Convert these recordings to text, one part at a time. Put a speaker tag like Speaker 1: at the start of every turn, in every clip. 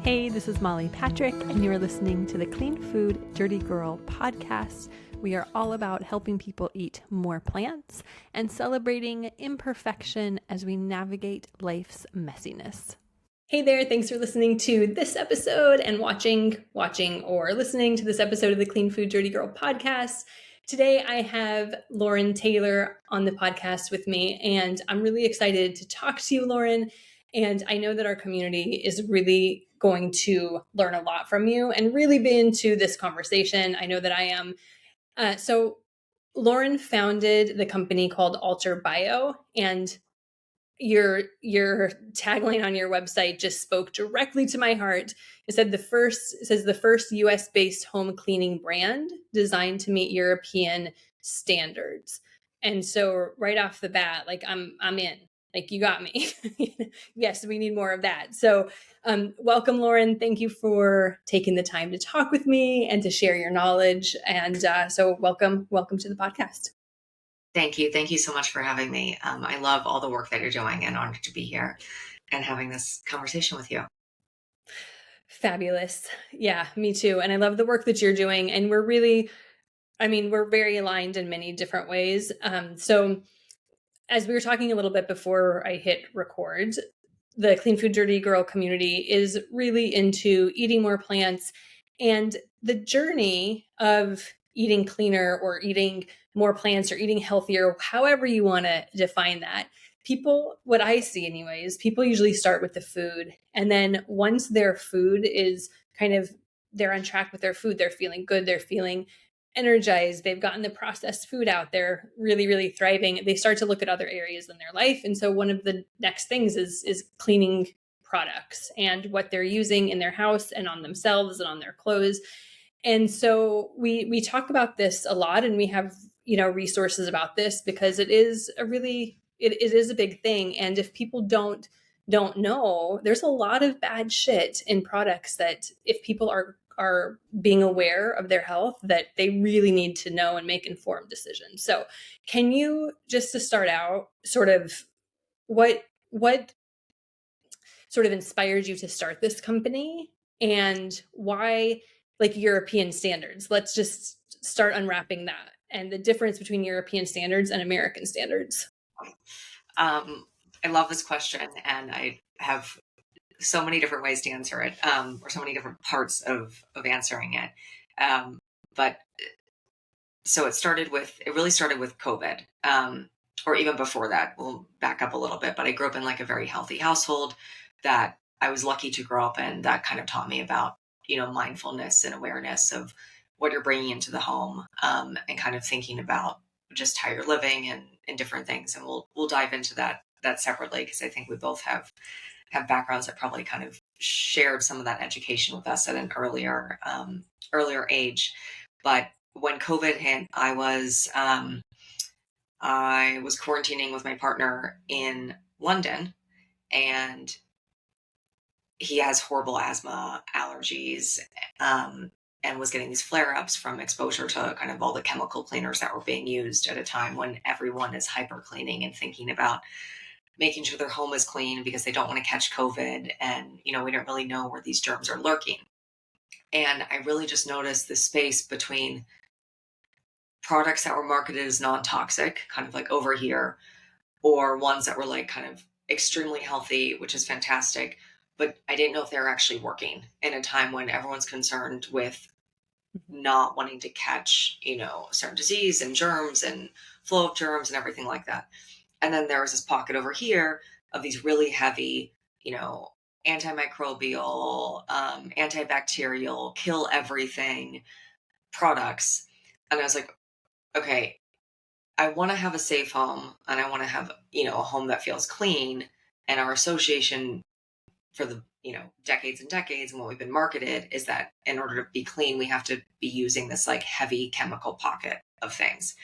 Speaker 1: Hey, this is Molly Patrick, and you're listening to the Clean Food Dirty Girl podcast. We are all about helping people eat more plants and celebrating imperfection as we navigate life's messiness. Hey there, thanks for listening to this episode and watching or listening to this episode of the Clean Food Dirty Girl podcast. Today I have Lauren Taylor on the podcast with me, and I'm really excited to talk to you, Lauren. And I know that our community is really going to learn a lot from you and really be into this conversation. I know that I am. So Lauren founded the company called Alter Bio, and your tagline on your website just spoke directly to my heart. It said the first US-based home cleaning brand designed to meet European standards. And so right off the bat, like I'm in. Like, you got me. Yes, we need more of that. So welcome, Lauren. Thank you for taking the time to talk with me and to share your knowledge. And so welcome to the podcast.
Speaker 2: Thank you. Thank you so much for having me. I love all the work that you're doing and honored to be here and having this conversation with you.
Speaker 1: Fabulous. Yeah, me too. And I love the work that you're doing. And we're very aligned in many different ways. So as we were talking a little bit before I hit record, the Clean Food Dirty Girl community is really into eating more plants, and the journey of eating cleaner or eating more plants or eating healthier, however you want to define that. What I see anyways, people usually start with the food. And then once their food is they're on track with their food, they're feeling good, they're feeling energized, they've gotten the processed food out, they're really, really thriving, they start to look at other areas in their life. And so one of the next things is cleaning products and what they're using in their house and on themselves and on their clothes. And so we talk about this a lot, and we have, resources about this because it is a big thing. And if people don't know, there's a lot of bad shit in products that if people are being aware of their health, that they really need to know and make informed decisions. So can you, just to start out, sort of what sort of inspired you to start this company and why, like, European standards? Let's just start unwrapping that and the difference between European standards and American standards.
Speaker 2: I love this question, and I have so many different ways to answer it, or so many different parts of answering it. But so it really started with COVID, or even before that. We'll back up a little bit, but I grew up in like a very healthy household that I was lucky to grow up in, that kind of taught me about, mindfulness and awareness of what you're bringing into the home, and kind of thinking about just how you're living and different things. And we'll dive into that separately, because I think we both have backgrounds that probably kind of shared some of that education with us at an earlier age. But when COVID hit, I was quarantining with my partner in London, and he has horrible asthma, allergies, and was getting these flare-ups from exposure to kind of all the chemical cleaners that were being used at a time when everyone is hyper cleaning and thinking about making sure their home is clean because they don't want to catch COVID. And, we don't really know where these germs are lurking. And I really just noticed the space between products that were marketed as non-toxic, kind of like over here, or ones that were like kind of extremely healthy, which is fantastic. But I didn't know if they were actually working in a time when everyone's concerned with not wanting to catch, certain disease and germs and flow of germs and everything like that. And then there was this pocket over here of these really heavy, antimicrobial, antibacterial, kill everything products. And I was like, okay, I want to have a safe home, and I want to have, a home that feels clean. And our association for the, decades and decades, and what we've been marketed is that in order to be clean, we have to be using this like heavy chemical pocket of things.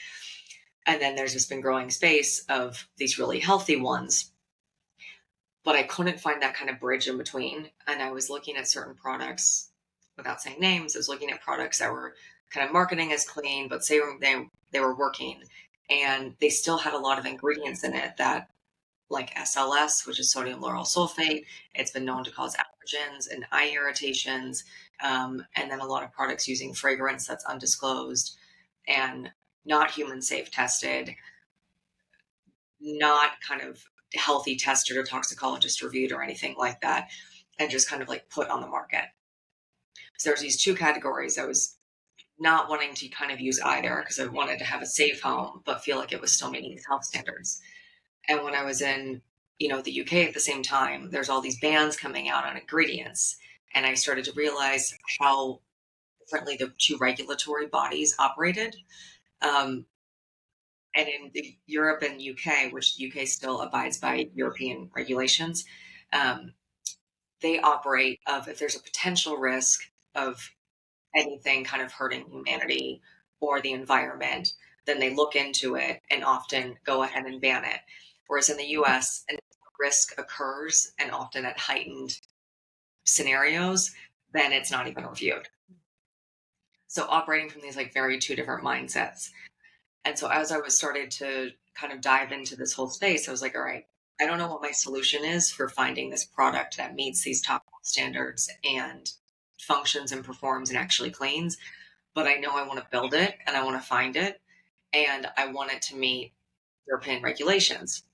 Speaker 2: And then there's just been growing space of these really healthy ones, but I couldn't find that kind of bridge in between. And I was looking at certain products, without saying names, I was looking at products that were kind of marketing as clean, but saying they were working, and they still had a lot of ingredients in it that like SLS, which is sodium lauryl sulfate. It's been known to cause allergens and eye irritations. And then a lot of products using fragrance that's undisclosed and not human safe tested, not kind of healthy tested or toxicologist reviewed or anything like that, and just kind of like put on the market. So there's these two categories. I was not wanting to kind of use either because I wanted to have a safe home, but feel like it was still meeting these health standards. And when I was in, the UK at the same time, there's all these bans coming out on ingredients. And I started to realize how differently the two regulatory bodies operated. And in Europe and UK, which the UK still abides by European regulations, um, they operate of if there's a potential risk of anything kind of hurting humanity or the environment, then they look into it and often go ahead and ban it. Whereas in the US, an risk occurs and often at heightened scenarios, then it's not even reviewed. So operating from these like very two different mindsets. And so as I was started to kind of dive into this whole space, I was like, all right, I don't know what my solution is for finding this product that meets these top standards and functions and performs and actually cleans. But I know I want to build it and I want to find it and I want it to meet European regulations.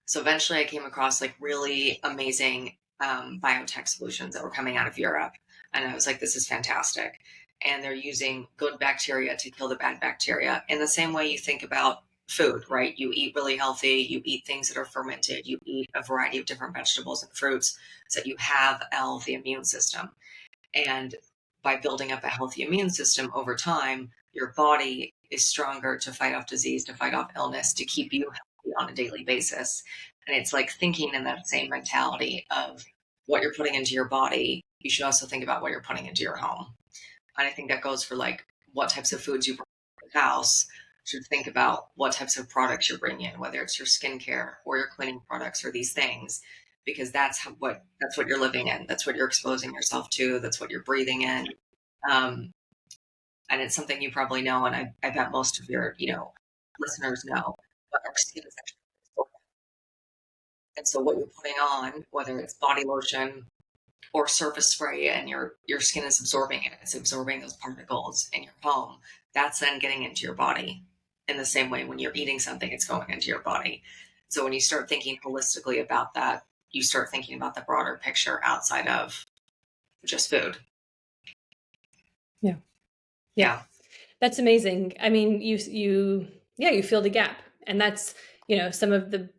Speaker 2: So eventually I came across like really amazing biotech solutions that were coming out of Europe. And I was like, this is fantastic. And they're using good bacteria to kill the bad bacteria in the same way you think about food, right? You eat really healthy, you eat things that are fermented, you eat a variety of different vegetables and fruits so that you have a healthy immune system. And by building up a healthy immune system over time, your body is stronger to fight off disease, to fight off illness, to keep you healthy on a daily basis. And it's like thinking in that same mentality of what you're putting into your body. You should also think about what you're putting into your home. And I think that goes for like what types of foods you bring to your house. You should think about what types of products you're bringing in, whether it's your skincare or your cleaning products or these things, because that's what you're living in. That's what you're exposing yourself to. That's what you're breathing in. Um, and it's something you probably know, and I bet most of your listeners know. But our skin is actually absorbent. And so what you're putting on, whether it's body lotion or surface spray, and your skin is absorbing it, it's absorbing those particles in your home. That's then getting into your body. In the same way, when you're eating something, it's going into your body. So when you start thinking holistically about that, you start thinking about the broader picture outside of just food.
Speaker 1: Yeah.
Speaker 2: Yeah.
Speaker 1: That's amazing. I mean, you fill the gap. And that's, some of the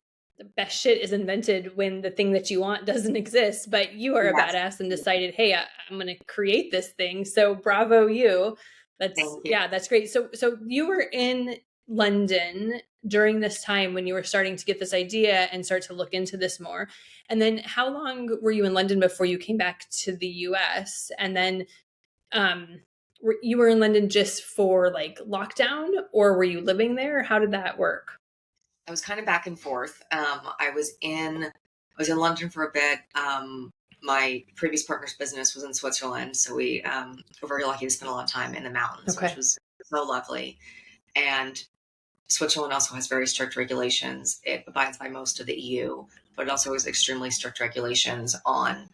Speaker 1: best shit is invented when the thing that you want doesn't exist, but you are a
Speaker 2: Yes.
Speaker 1: badass and decided, hey, I'm going to create this thing. So bravo you.
Speaker 2: Thank you.
Speaker 1: Yeah, that's great. So you were in London during this time when you were starting to get this idea and start to look into this more. And then how long were you in London before you came back to the US? And then you were in London just for like lockdown, or were you living there? How did that work?
Speaker 2: I was kind of back and forth. I was in London for a bit. My previous partner's business was in Switzerland, so we were very lucky to spend a lot of time in the mountains,
Speaker 1: Okay.
Speaker 2: which was so lovely. And Switzerland also has very strict regulations. It abides by most of the EU, but it also has extremely strict regulations on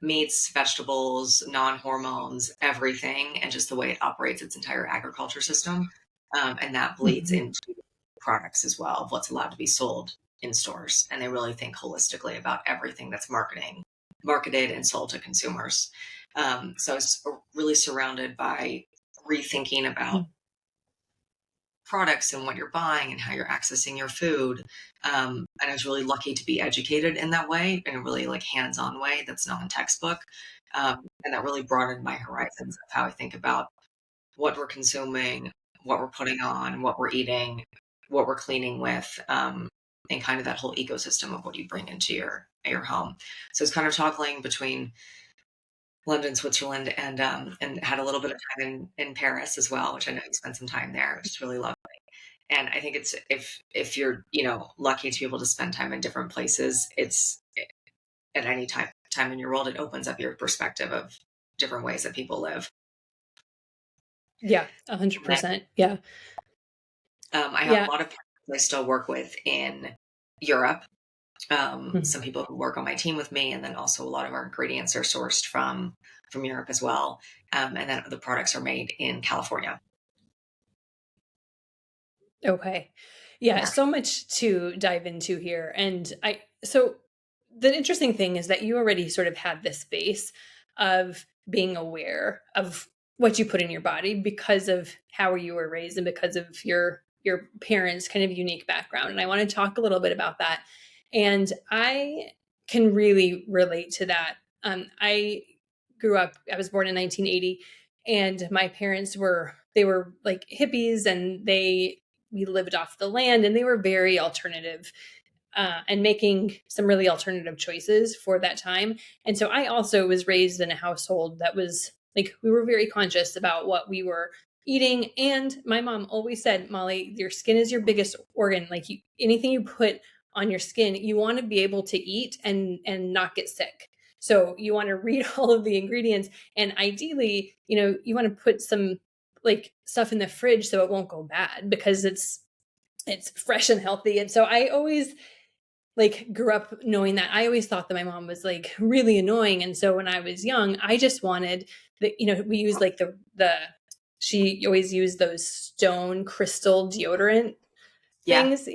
Speaker 2: meats, vegetables, non-hormones, everything, and just the way it operates its entire agriculture system. And that bleeds
Speaker 1: Mhm.
Speaker 2: into products as well of what's allowed to be sold in stores. And they really think holistically about everything that's marketed and sold to consumers. So I was really surrounded by rethinking about products and what you're buying and how you're accessing your food. And I was really lucky to be educated in that way, in a really like hands-on way that's non-textbook. And that really broadened my horizons of how I think about what we're consuming, what we're putting on, what we're eating, what we're cleaning with, and kind of that whole ecosystem of what you bring into your home. So it's kind of toggling between London, Switzerland, and had a little bit of time in Paris as well, which I know you spent some time there, which is really lovely. And I think it's if you're lucky to be able to spend time in different places, it's at any time in your world, it opens up your perspective of different ways that people live.
Speaker 1: Yeah,
Speaker 2: And
Speaker 1: 100%. Yeah.
Speaker 2: I have a
Speaker 1: Yeah.
Speaker 2: lot of partners I still work with in Europe.
Speaker 1: Mhm.
Speaker 2: Some people who work on my team with me, and then also a lot of our ingredients are sourced from Europe as well. And then the products are made in California.
Speaker 1: Okay. Yeah,
Speaker 2: Yeah.
Speaker 1: so much to dive into here. And so the interesting thing is that you already sort of had this base of being aware of what you put in your body because of how you were raised and because of your parents' kind of unique background. And I want to talk a little bit about that. And I can really relate to that. I I was born in 1980, and my parents they were like hippies, and we lived off the land, and they were very alternative, and making some really alternative choices for that time. And so I also was raised in a household that was like, we were very conscious about what we were eating. And my mom always said, Molly, your skin is your biggest organ. Like, anything you put on your skin, you want to be able to eat and not get sick. So you want to read all of the ingredients, and ideally, you want to put some like stuff in the fridge so it won't go bad, because it's fresh and healthy. And so I always like grew up knowing that. I always thought that my mom was like really annoying. And so when I was young, I just wanted we use like the she always used those stone crystal deodorant
Speaker 2: Yeah.
Speaker 1: things.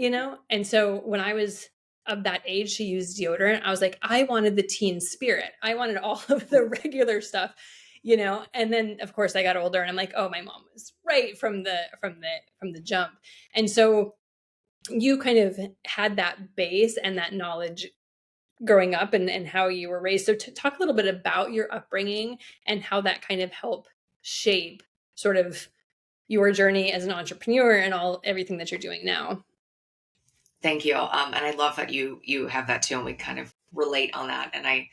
Speaker 1: And so when I was of that age, she used deodorant. I was like, I wanted the teen spirit. I wanted all of the regular stuff. And then of course I got older, and I'm like, oh, my mom was right from the jump. And so you kind of had that base and that knowledge growing up, and how you were raised. So to talk a little bit about your upbringing and how that kind of helped shape sort of your journey as an entrepreneur and everything that you're doing now.
Speaker 2: Thank you. And I love that you have that too, and we kind of relate on that. And I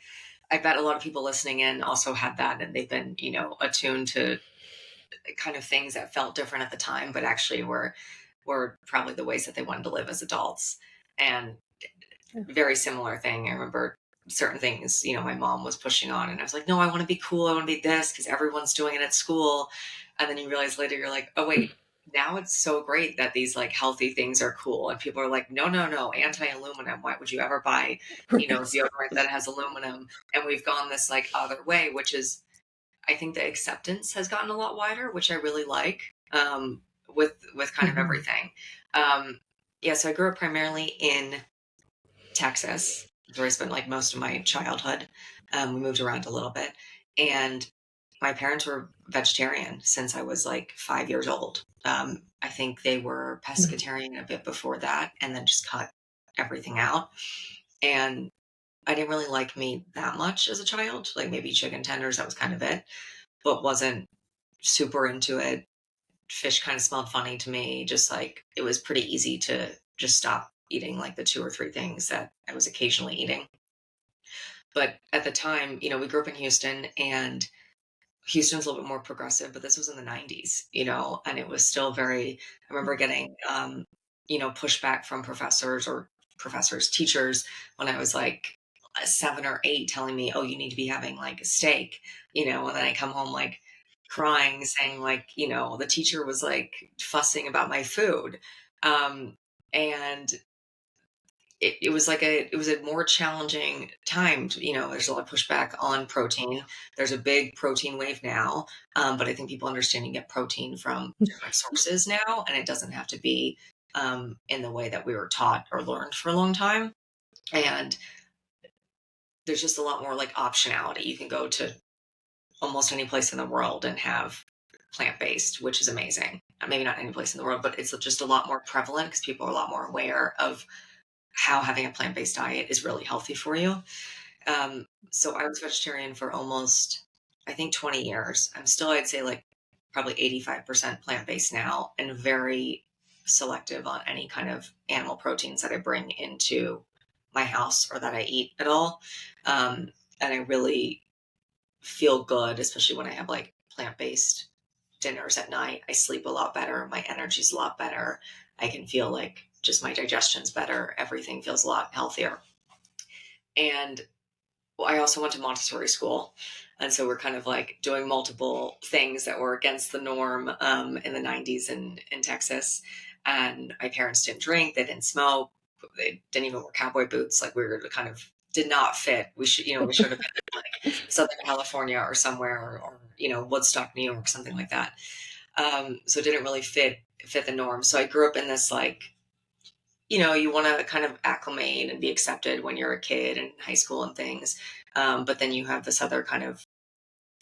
Speaker 2: bet a lot of people listening in also had that, and they've been, attuned to kind of things that felt different at the time, but actually were probably the ways that they wanted to live as adults. And
Speaker 1: Yeah.
Speaker 2: very similar thing. I remember certain things, my mom was pushing on, and I was like, no, I want to be cool. I want to be this because everyone's doing it at school. And then you realize later, you're like, oh, wait, now it's so great that these like healthy things are cool. And people are like, no, no, no, anti-aluminum. Why would you ever buy,
Speaker 1: Right.
Speaker 2: deodorant that has aluminum? And we've gone this like other way, which is, I think the acceptance has gotten a lot wider, which I really like, with kind of
Speaker 1: Mhm.
Speaker 2: everything. Yeah. So I grew up primarily in Texas. That's where I spent like most of my childhood. We moved around a little bit, and my parents were vegetarian since I was like 5 years old. I think they were
Speaker 1: Mhm.
Speaker 2: pescatarian a bit before that, and then just cut everything out. And I didn't really like meat that much as a child, like maybe chicken tenders, that was kind of it, but wasn't super into it. Fish kind of smelled funny to me. Just like it was pretty easy to just stop eating like the two or three things that I was occasionally eating. But at the time, we grew up in Houston, and Houston's a little bit more progressive, but this was in the 90s, and it was still very, I remember getting, pushback from teachers when I was like 7 or 8 telling me, oh, you need to be having like a steak, and then I come home like crying, saying like, the teacher was like fussing about my food. And it was a more challenging time there's a lot of pushback on protein. There's a big protein wave now, but I think people understand you get protein from different sources now, and it doesn't have to be in the way that we were taught or learned for a long time. And there's just a lot more like optionality. You can go to almost any place in the world and have plant-based, which is amazing. Maybe not any place in the world, but it's just a lot more prevalent because people are a lot more aware of how having a plant-based diet is really healthy for you. So I was vegetarian for almost, I think, 20 years. I'm still, I'd say, like probably 85% plant-based now, and very selective on any kind of animal proteins that I bring into my house or that I eat at all. And I really feel good, especially when I have like plant-based dinners at night. I sleep a lot better. My energy's a lot better. I can feel like just my digestion's better. Everything feels a lot healthier. And I also went to Montessori school. And so we're kind of like doing multiple things that were against the norm in the 90s in Texas. And my parents didn't drink, they didn't smoke, they didn't even wear cowboy boots. Like we were kind of did not fit. We should have been in like Southern California or somewhere, Woodstock, New York, something like that. So it didn't really fit the norm. So I grew up in this like, you want to kind of acclimate and be accepted when you're a kid in high school and things. But then you have this other kind of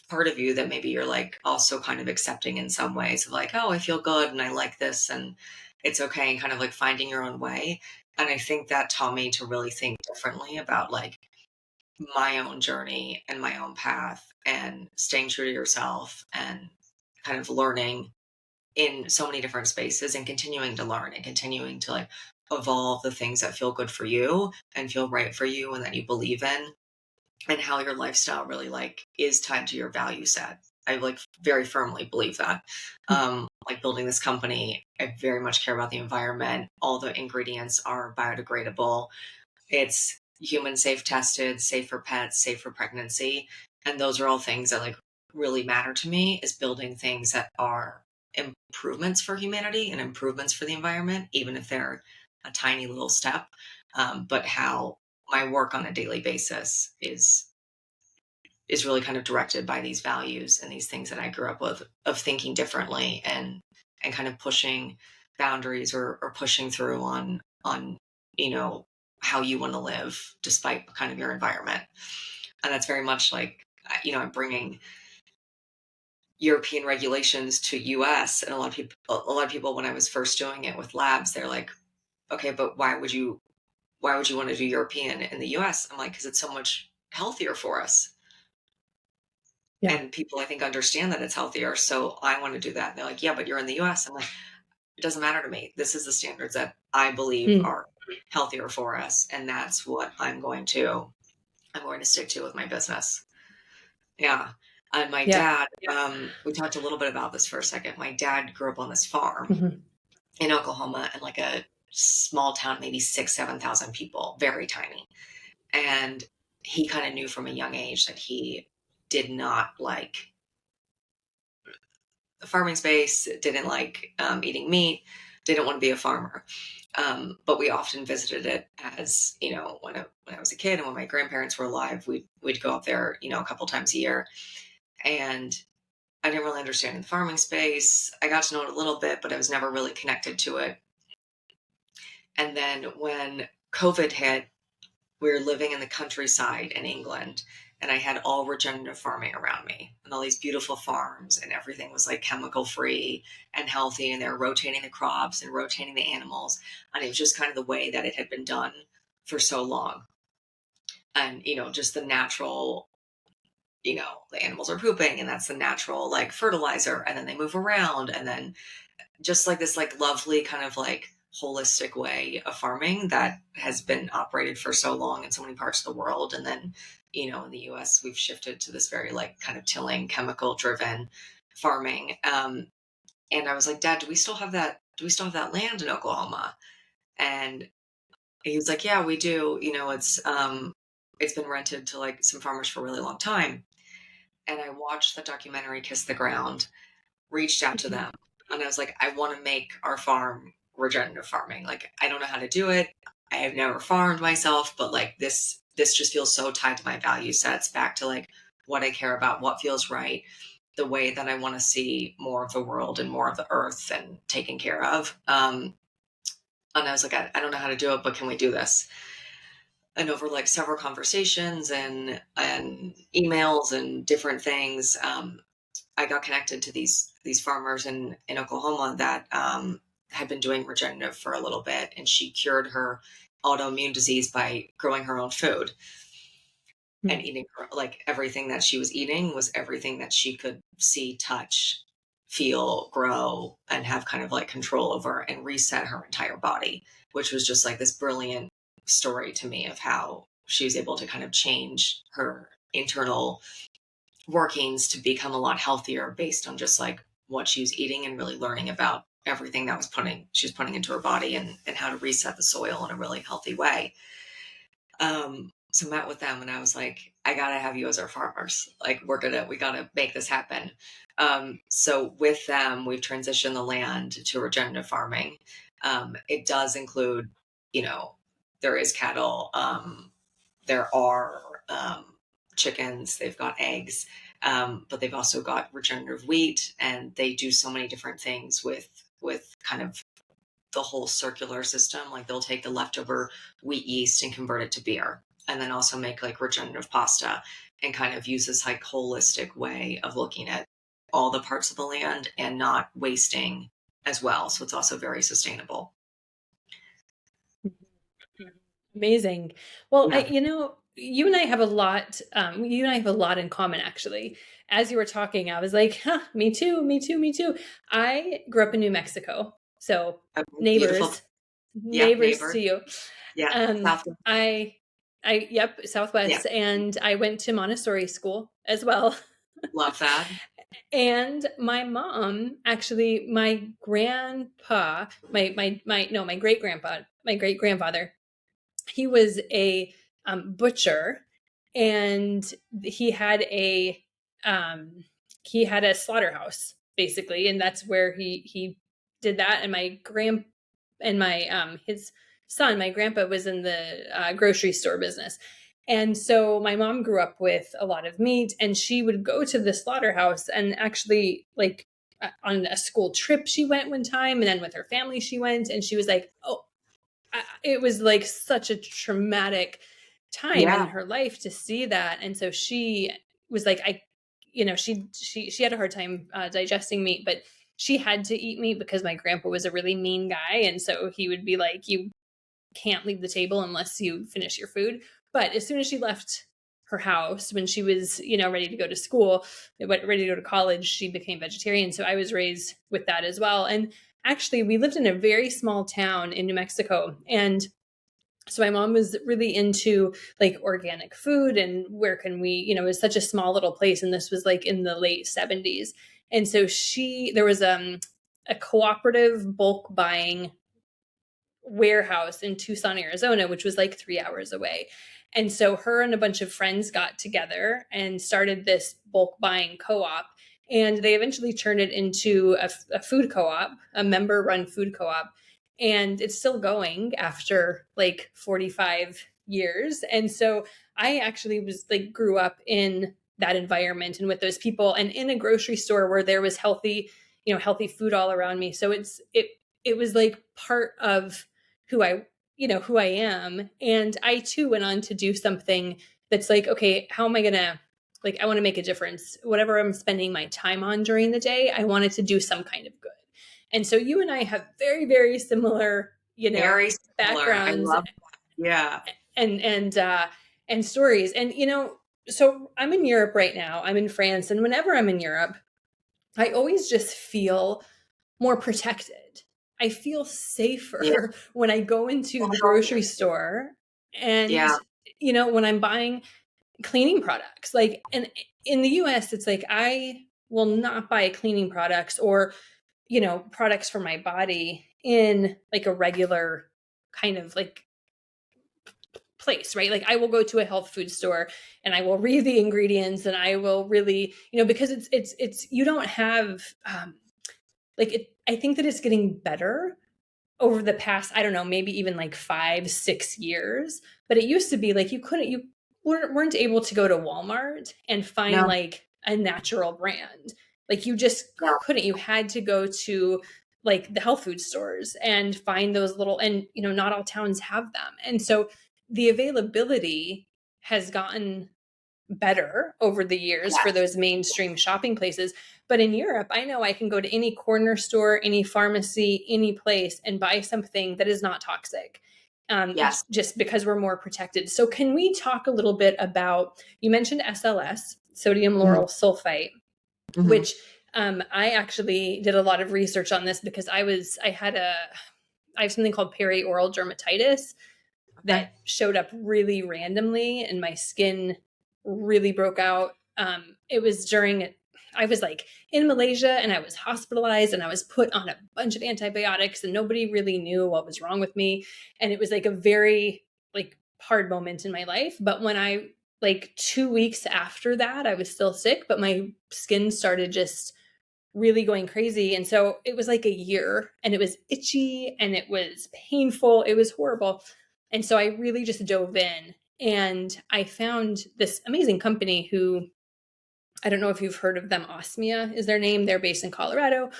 Speaker 2: part of you that maybe you're like also kind of accepting in some ways of like, oh, I feel good and I like this and it's okay, and kind of like finding your own way. And I think that taught me to really think differently about like my own journey and my own path and staying true to yourself and kind of learning in so many different spaces and continuing to learn and continuing to like evolve the things that feel good for you and feel right for you and that you believe in, and how your lifestyle really like is tied to your value set. I like very firmly believe that. Like building this company, I very much care about the environment. All the ingredients are biodegradable. It's human safe tested, safe for pets, safe for pregnancy. And those are all things that like really matter to me, is building things that are improvements for humanity and improvements for the environment, even if they're a tiny little step. But how my work on a daily basis is really kind of directed by these values and these things that I grew up with, of thinking differently and kind of pushing boundaries, or pushing through on you know how you want to live despite kind of your environment. And that's very much like, I'm bringing European regulations to US, and a lot of people when I was first doing it with labs, they're like, okay, but why would you want to do European in the US? I'm like, because it's so much healthier for us.
Speaker 1: Yeah.
Speaker 2: And people, I think, understand that it's healthier. So I want to do that. And they're like, yeah, but you're in the US. I'm like, it doesn't matter to me. This is the standards that I believe
Speaker 1: Mm.
Speaker 2: are healthier for us. And that's what I'm going to stick to with my business. Yeah. And my
Speaker 1: Yeah.
Speaker 2: dad, we talked a little bit about this for a second. My dad grew up on this farm
Speaker 1: Mhm.
Speaker 2: in Oklahoma, in like a small town, maybe 7,000 people, very tiny. And he kind of knew from a young age that he did not like the farming space, didn't like eating meat, didn't want to be a farmer. But we often visited it, as when I was a kid and when my grandparents were alive, we'd go up there, a couple times a year. And I didn't really understand the farming space. I got to know it a little bit, but I was never really connected to it. And then when COVID hit, we were living in the countryside in England, and I had all regenerative farming around me and all these beautiful farms, and everything was like chemical free and healthy, and they were rotating the crops and rotating the animals. And it was just kind of the way that it had been done for so long. And, just the natural, the animals are pooping, and that's the natural like fertilizer, and then they move around, and then just like this like lovely kind of like holistic way of farming that has been operated for so long in so many parts of the world. And then in the US we've shifted to this very like kind of tilling, chemical driven farming. And I was like, Dad, do we still have that land in Oklahoma? And he was like, yeah, we do. It's been rented to like some farmers for a really long time. And I watched the documentary Kiss the Ground, reached out to
Speaker 1: Mhm.
Speaker 2: them, and I was like, I want to make our farm regenerative farming. Like, I don't know how to do it. I have never farmed myself, but like this just feels so tied to my value sets, back to like what I care about, what feels right, the way that I want to see more of the world and more of the earth and taken care of. And I was like, I don't know how to do it, but can we do this? And over like several conversations and emails and different things, I got connected to these farmers in Oklahoma that had been doing regenerative for a little bit, and she cured her autoimmune disease by growing her own food and
Speaker 1: Mm.
Speaker 2: eating like everything that she was eating was everything that she could see, touch, feel, grow, and have kind of like control over, and reset her entire body, which was just like this brilliant story to me of how she was able to kind of change her internal workings to become a lot healthier based on just like what she was eating, and really learning about everything that she was putting into her body, and how to reset the soil in a really healthy way. So met with them, and I was like, I gotta have you as our farmers. Like, we gotta make this happen. So with them, we've transitioned the land to regenerative farming. It does include, you know, there is cattle, there are chickens, they've got eggs, but they've also got regenerative wheat, and they do so many different things with kind of the whole circular system. Like they'll take the leftover wheat yeast and convert it to beer, and then also make like regenerative pasta, and kind of use this like holistic way of looking at all the parts of the land and not wasting as well. So it's also very sustainable.
Speaker 1: Amazing. Well,
Speaker 2: Yeah.
Speaker 1: you and I have a lot, you and I have a lot in common, actually. As you were talking, I was like, huh, me too, me too, me too. I grew up in New Mexico. So
Speaker 2: Okay, beautiful.
Speaker 1: neighbors,
Speaker 2: Yeah,
Speaker 1: neighbors
Speaker 2: neighbor.
Speaker 1: to you.
Speaker 2: Yeah,
Speaker 1: Um,
Speaker 2: South.
Speaker 1: I, yep,
Speaker 2: Yeah,
Speaker 1: Southwest. And I went to Montessori school as well.
Speaker 2: love that.
Speaker 1: And my mom, actually, my grandpa, no, my great grandfather, he was a butcher, and he had a he had a slaughterhouse basically, and that's where he did that. And my his son, my grandpa, was in the grocery store business. And so my mom grew up with a lot of meat, and she would go to the slaughterhouse, and actually, like, on a school trip she went one time, and then with her family she went, and she was like, oh, it was like such a traumatic time in
Speaker 2: Yeah,
Speaker 1: her life to see that. And so she was like, she had a hard time digesting meat, but she had to eat meat because my grandpa was a really mean guy, and so he would be like, you can't leave the table unless you finish your food. But as soon as she left her house, when she was, ready to go to school, ready to go to college, she became vegetarian. So I was raised with that as well. And actually, we lived in a very small town in New Mexico. And so my mom was really into like organic food, and where can we, it was such a small little place. And this was like in the late 70s. And so there was a cooperative bulk buying warehouse in Tucson, Arizona, which was like 3 hours away. And so her and a bunch of friends got together and started this bulk buying co op. And they eventually turned it into a food co op, a member run food co op. And it's still going after like 45 years. And so I actually was like, grew up in that environment and with those people, and in a grocery store where there was healthy food all around me. So it was like part of who I am. And I too went on to do something that's like, okay, how am I gonna, like, I want to make a difference. Whatever I'm spending my time on during the day, I wanted to do some kind of good. And so you and I have very, very similar,
Speaker 2: very similar. I
Speaker 1: backgrounds
Speaker 2: love that. Yeah,
Speaker 1: and and stories. And so I'm in Europe right now. I'm in France, and whenever I'm in Europe, I always just feel more protected. I feel
Speaker 2: yeah,
Speaker 1: safer when I go into the grocery
Speaker 2: totally.
Speaker 1: store, and
Speaker 2: Yeah,
Speaker 1: when I'm buying cleaning products. Like, and in the US it's like I will not buy cleaning products or products for my body in like a regular kind of like place, right? Like I will go to a health food store and I will read the ingredients, and I will really, because it's you don't have like it. I think that it's getting better over the past, I don't know, maybe even like 5, 6 years. But it used to be like you weren't able to go to Walmart and find
Speaker 2: no,
Speaker 1: like a natural brand. Like you just
Speaker 2: no,
Speaker 1: couldn't. You had to go to like the health food stores and find those little, and not all towns have them. And so the availability has gotten better over the years for
Speaker 2: yes,
Speaker 1: those mainstream shopping places. But in Europe, I know I can go to any corner store, any pharmacy, any place and buy something that is not toxic.
Speaker 2: yes.
Speaker 1: Just because we're more protected. So, can we talk a little bit about? You mentioned SLS, sodium
Speaker 2: Hmm.
Speaker 1: lauryl sulfite,
Speaker 2: Hmm.
Speaker 1: which I actually did a lot of research on this because I have something called perioral dermatitis
Speaker 2: Okay.
Speaker 1: that showed up really randomly, and my skin really broke out. It was during, I was like in Malaysia, and I was hospitalized, and I was put on a bunch of antibiotics, and nobody really knew what was wrong with me. And it was like a very like hard moment in my life. But when I, like 2 weeks after that, I was still sick, but my skin started just really going crazy. And so it was like a year, and it was itchy and it was painful. It was horrible. And so I really just dove in, and I found this amazing company who, I don't know if you've heard of them. Osmia is their name. They're based in Colorado.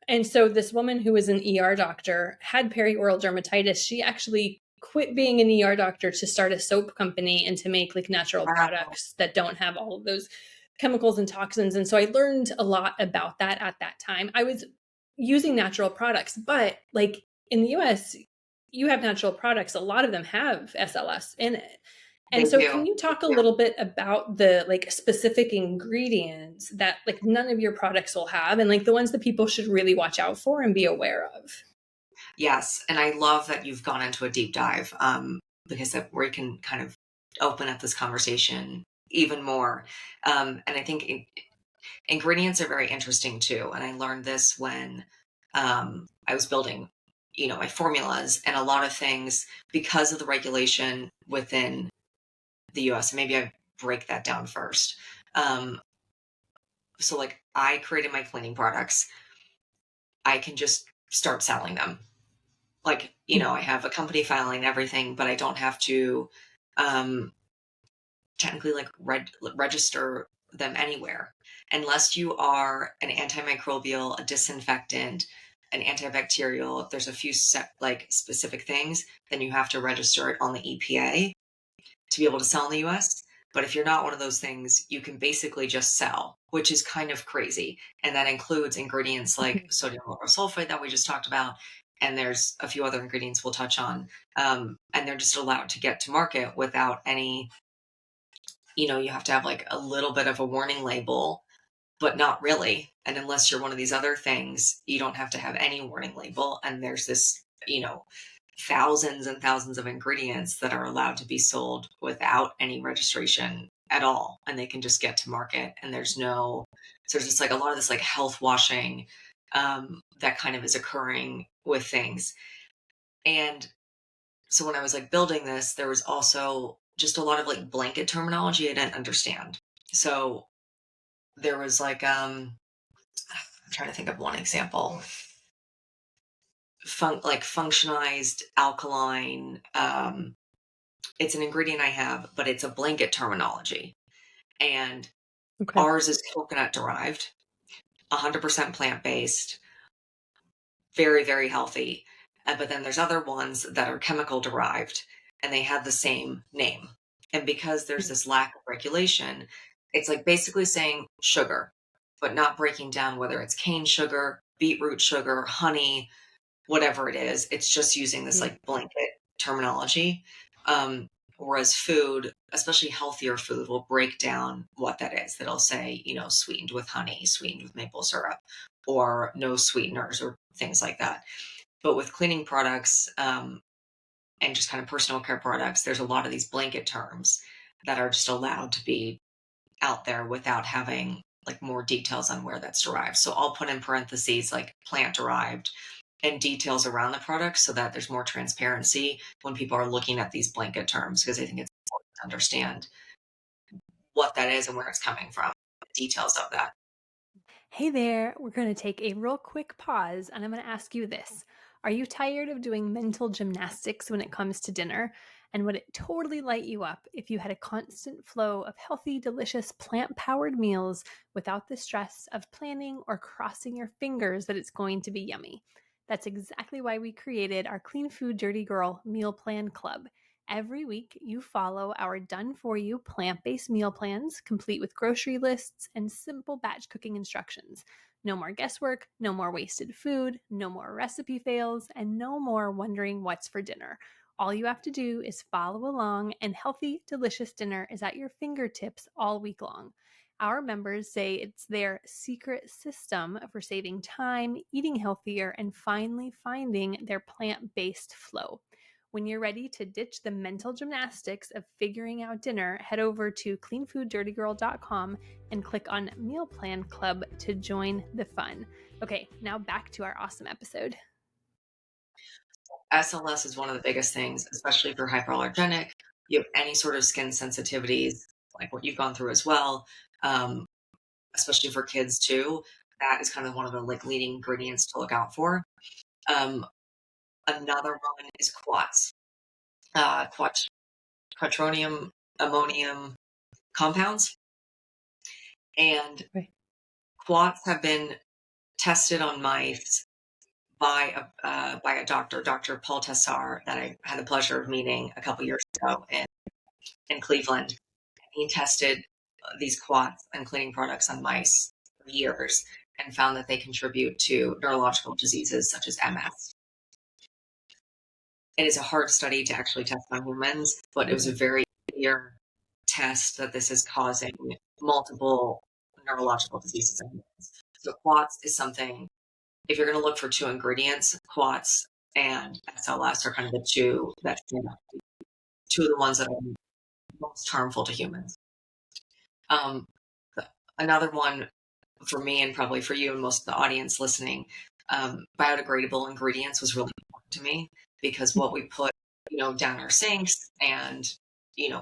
Speaker 1: And so this woman who was an ER doctor had perioral dermatitis. She actually quit being an ER doctor to start a soap company and to make like natural
Speaker 2: Wow.
Speaker 1: products that don't have all of those chemicals and toxins. And so I learned a lot about that at that time. I was using natural products, but like in the US, you have natural products. A lot of them have SLS in it. And
Speaker 2: They
Speaker 1: so can
Speaker 2: do.
Speaker 1: you talk a
Speaker 2: Yeah.
Speaker 1: little bit about the like specific ingredients that like none of your products will have, and like the ones that people should really watch out for and be aware of?
Speaker 2: Yes, and I love that you've gone into a deep dive, because that we can kind of open up this conversation even more. And I think ingredients are very interesting too. And I learned this when I was building, my formulas and a lot of things because of the regulation within the U.S. Maybe I break that down first. Um, so, like, I created my cleaning products. I can just start selling them. Like, I have a company filing and everything, but I don't have to um, technically like register them anywhere unless you are an antimicrobial, a disinfectant, an antibacterial. If there's a few like specific things, then you have to register it on the EPA to be able to sell in the US. But if you're not one of those things, you can basically just sell, which is kind of crazy. And that includes ingredients like
Speaker 1: Mhm.
Speaker 2: sodium lauryl sulfate that we just talked about. And there's a few other ingredients we'll touch on. And they're just allowed to get to market without any, you have to have like a little bit of a warning label, but not really. And unless you're one of these other things, you don't have to have any warning label. And there's this, thousands and thousands of ingredients that are allowed to be sold without any registration at all. And they can just get to market. And so there's just like a lot of this like health washing that kind of is occurring with things. And so when I was like building this, there was also just a lot of like blanket terminology I didn't understand. So there was like I'm trying to think of one example. Like functionized alkaline. It's an ingredient I have, but it's a blanket terminology. And
Speaker 1: Okay.
Speaker 2: ours is coconut derived, 100% plant based, very, very healthy. But then there's other ones that are chemical derived and they have the same name. And because there's
Speaker 1: Mhm.
Speaker 2: this lack of regulation, it's like basically saying sugar, but not breaking down whether it's cane sugar, beetroot sugar, honey, whatever it is. It's just using this
Speaker 1: Mhm.
Speaker 2: like blanket terminology. Um, Whereas food, especially healthier food, will break down what that is. That'll say, sweetened with honey, sweetened with maple syrup, or no sweeteners, or things like that. But with cleaning products and just kind of personal care products, there's a lot of these blanket terms that are just allowed to be out there without having like more details on where that's derived. So I'll put in parentheses like plant derived and details around the product so that there's more transparency when people are looking at these blanket terms, because I think it's important to understand what that is and where it's coming from, the details of that.
Speaker 1: Hey there, we're going to take a real quick pause and I'm going to ask you this. Are you tired of doing mental gymnastics when it comes to dinner? And would it totally light you up if you had a constant flow of healthy, delicious, plant powered meals without the stress of planning or crossing your fingers that it's going to be yummy? That's exactly why we created our Clean Food Dirty Girl Meal Plan Club. Every week, you follow our done for you plant based meal plans, complete with grocery lists and simple batch cooking instructions. No more guesswork, no more wasted food, no more recipe fails, and no more wondering what's for dinner. All you have to do is follow along, and healthy, delicious dinner is at your fingertips all week long. Our members say it's their secret system for saving time, eating healthier, and finally finding their plant based flow. When you're ready to ditch the mental gymnastics of figuring out dinner, head over to cleanfooddirtygirl.com and click on Meal Plan Club to join the fun. Okay, now back to our awesome episode.
Speaker 2: SLS is one of the biggest things, especially if you're hyperallergenic, you have any sort of skin sensitivities, like what you've gone through as well, um, especially for kids too. that is kind of one of the like leading ingredients to look out for. Another one is quartz, quatronium ammonium compounds, and
Speaker 1: Right.
Speaker 2: quartz have been tested on mice by a doctor, Dr. Paul Tessar, that I had the pleasure of meeting a couple years ago in Cleveland. He tested these quartz and cleaning products on mice for years and found that they contribute to neurological diseases such as MS. It is a hard study to actually test on humans, but it was a very clear test that this is causing multiple neurological diseases in humans. So quartz is something, if you're going to look for two ingredients, quartz and SLS are kind of the two that stand out. Two of the ones that are most harmful to humans. Um, Another one for me and probably for you and most of the audience listening, biodegradable ingredients was really important to me because what we put, down our sinks and,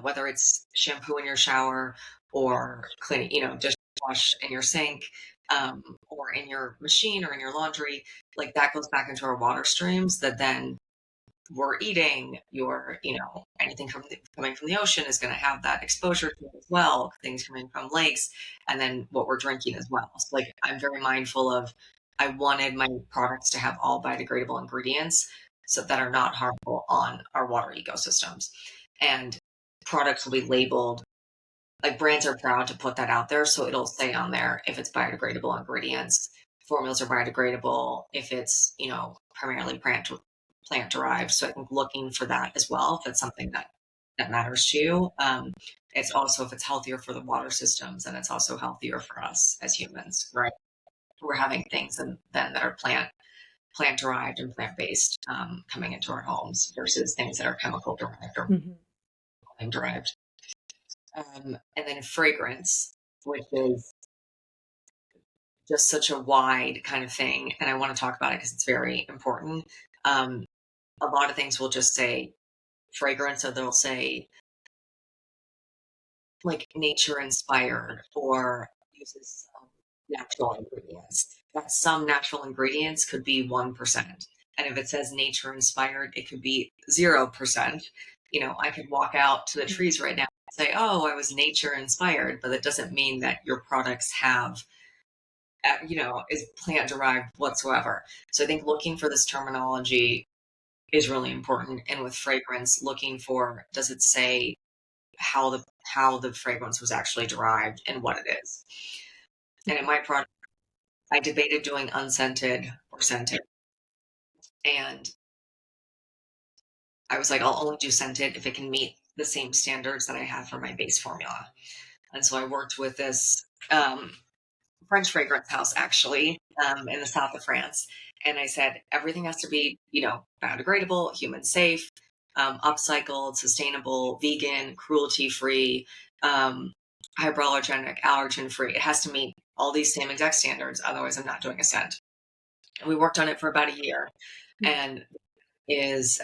Speaker 2: whether it's shampoo in your shower or clean, dishwash in your sink, or in your machine or in your laundry, like that goes back into our water streams that then we're eating. Anything coming from the ocean is going to have that exposure to it as well, things coming from lakes, and then what we're drinking as well. So like I'm very mindful of, I wanted my products to have all biodegradable ingredients so that are not harmful on our water ecosystems. And products will be labeled, like brands are proud to put that out there, so it'll say on there if it's biodegradable ingredients. Formulas are biodegradable if it's, primarily plant derived. So I think looking for that as well, if it's something that matters to you. It's also, if it's healthier for the water systems, and it's also healthier for us as humans, right? We're having things then that are plant derived and plant based, coming into our homes versus things that are chemical derived or derived. And then fragrance, which is just such a wide kind of thing, and I want to talk about it because it's very important. A lot of things will just say fragrance, or they'll say like nature inspired, or uses some natural ingredients. That some natural ingredients could be 1%. And if it says nature inspired, it could be 0%. I could walk out to the trees right now and say, oh, I was nature inspired, but it doesn't mean that your products have, is plant derived whatsoever. So I think looking for this terminology is really important. And with fragrance, looking for, does it say how the fragrance was actually derived and what it is. And in my product, I debated doing unscented or scented. And I was like, I'll only do scented if it can meet the same standards that I have for my base formula. And so I worked with this French fragrance house, actually, in the south of France. And I said, everything has to be, biodegradable, human safe, upcycled, sustainable, vegan, cruelty free, hypoallergenic, allergen free. It has to meet all these same exact standards. Otherwise, I'm not doing a scent. And we worked on it for about a year, and is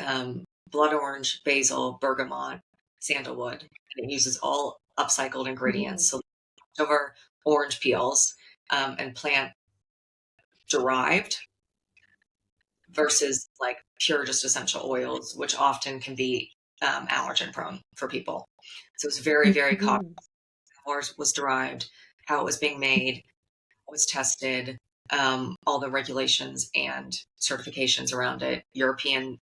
Speaker 2: blood orange, basil, bergamot, sandalwood, and it uses all upcycled ingredients. So over orange peels, and plant derived versus like pure just essential oils, which often can be allergen prone for people. So it's very, very cognizant how ours was derived, how it was being made, was tested, all the regulations and certifications around it, European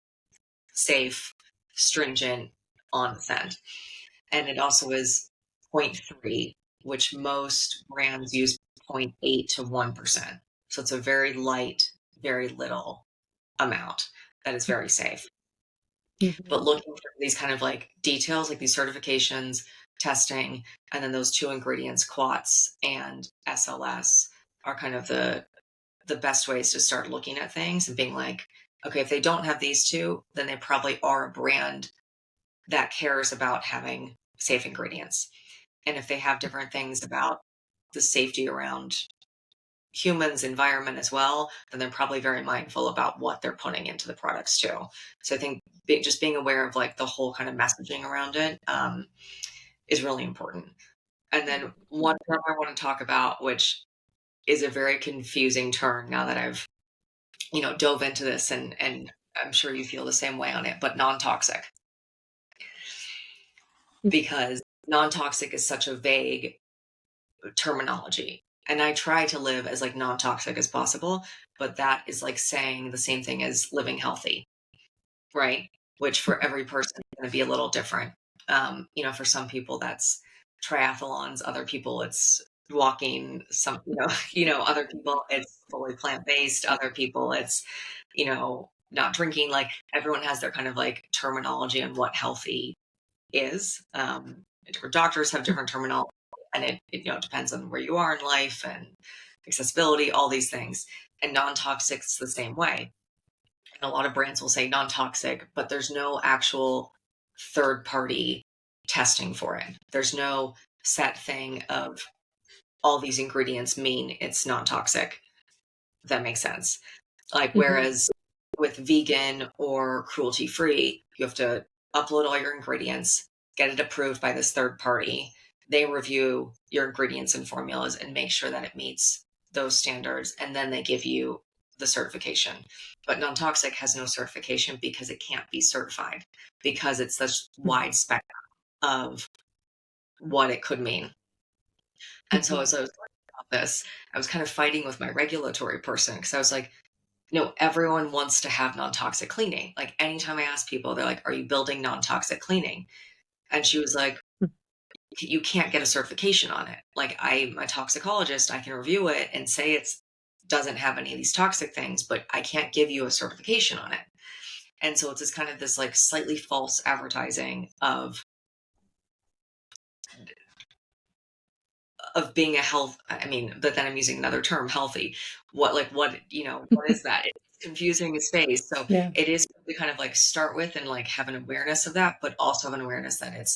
Speaker 2: safe, stringent, on the scent. And it also is 0.3, which most brands use 0.8 to 1%. So it's a very light, very little amount that is very safe. But looking for these kind of like details, like these certifications, testing, and then those two ingredients, quartz and SLS, are kind of the best ways to start looking at things and being like, okay, if they don't have these two, then they probably are a brand that cares about having safe ingredients. And if they have different things about the safety around humans, environment as well, then they're probably very mindful about what they're putting into the products too. So I think just being aware of like the whole kind of messaging around it, is really important. And then one term I want to talk about, which is a very confusing term now that I've, dove into this, and I'm sure you feel the same way on it, but non-toxic, because non-toxic is such a vague terminology. And I try to live as like non-toxic as possible, but that is like saying the same thing as living healthy, right? Which for every person is going to be a little different. For some people that's triathlons, other people it's walking, some, other people it's fully plant-based, other people it's, not drinking. Like everyone has their kind of like terminology on what healthy is. Different doctors have different terminology, and it depends on where you are in life and accessibility, all these things. And non-toxic's the same way. And a lot of brands will say non-toxic, but there's no actual third party testing for it. There's no set thing of all these ingredients mean it's non-toxic. If that makes sense. Like,
Speaker 1: Mm-hmm.
Speaker 2: whereas with vegan or cruelty free, you have to upload all your ingredients, get it approved by this third party. They review your ingredients and formulas and make sure that it meets those standards. And then they give you the certification. But non toxic has no certification because it can't be certified, because it's such wide spectrum of what it could mean. And so
Speaker 1: Mm-hmm.
Speaker 2: as I was learning about this, I was kind of fighting with my regulatory person, because I was like, everyone wants to have non-toxic cleaning. Like anytime I ask people, they're like, are you building non-toxic cleaning? And she was like, you can't get a certification on it. Like I'm a toxicologist, I can review it and say it's doesn't have any of these toxic things, but I can't give you a certification on it. And so it's this kind of this like slightly false advertising of being a health, I mean, but then I'm using another term, healthy. What is that? It's confusing as space. So
Speaker 1: Yeah.
Speaker 2: it is to kind of like start with and like have an awareness of that, but also have an awareness that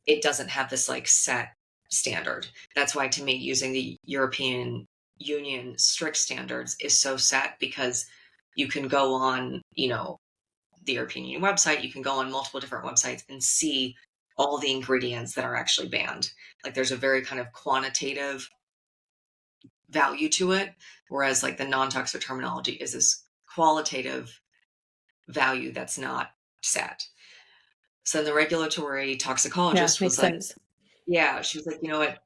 Speaker 2: it doesn't have this like set standard. That's why to me using the European Union strict standards is so set, because you can go on, the European Union website, you can go on multiple different websites and see all the ingredients that are actually banned. Like there's a very kind of quantitative value to it, whereas like the non-toxic terminology is this qualitative value that's not set. So the regulatory
Speaker 1: Yeah,
Speaker 2: toxicologist
Speaker 1: makes
Speaker 2: was like,
Speaker 1: sense.
Speaker 2: yeah, she was like, you know what,